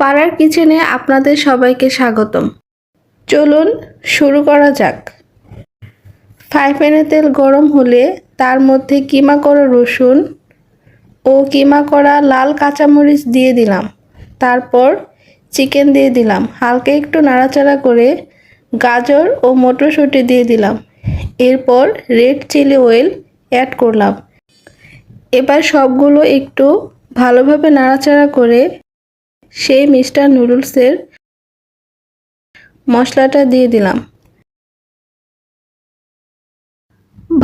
পাড়ার কিচেনে আপনাদের সবাইকে স্বাগতম। চলুন শুরু করা যাক। ফ্রাই প্যানে তেল গরম হলে তার মধ্যে কিমা করা রসুন ও কিমা করা লাল কাঁচামরিচ দিয়ে দিলাম। তারপর চিকেন দিয়ে দিলাম। হালকা একটু নাড়াচাড়া করে গাজর ও মটরশুঁটি দিয়ে দিলাম। এরপর রেড চিলি অয়েল অ্যাড করলাম। এবার সবগুলো একটু ভালোভাবে নাড়াচাড়া করে সেই মিস্টার নুডলসের মশলাটা দিয়ে দিলাম।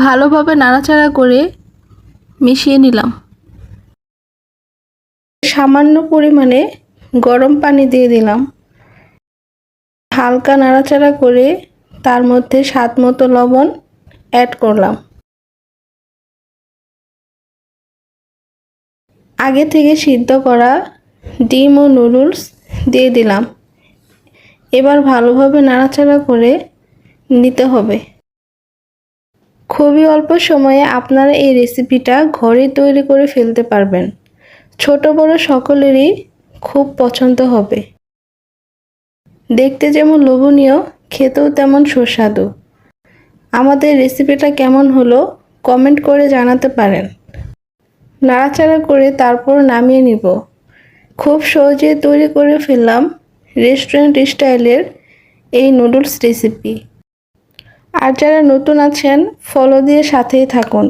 ভালোভাবে নাড়াচাড়া করে মিশিয়ে নিলাম। সামান্য পরিমাণে গরম পানি দিয়ে দিলাম। হালকা নাড়াচাড়া করে তার মধ্যে স্বাদমতো লবণ অ্যাড করলাম। আগে থেকে সিদ্ধ করা ডিম ও নুডলস দিয়ে দিলাম। এবার ভালোভাবে নাড়াচাড়া করে নিতে হবে। খুবই অল্প সময়ে আপনারা এই রেসিপিটা ঘরে তৈরি করে ফেলতে পারবেন। ছোট বড় সকলেরই খুব পছন্দ হবে। দেখতে যেমন লোভনীয়, খেতেও তেমন সুস্বাদু। আমাদের রেসিপিটা কেমন হলো কমেন্ট করে জানাতে পারেন। নাড়াচাড়া করে তারপর নামিয়ে নিব। খুব সহজে তৈরি করে ফেললাম রেস্টুরেন্ট স্টাইলের এই নুডলস রেসিপি। আর যারা নতুন আছেন ফলো দিয়ে সাথেই থাকুন।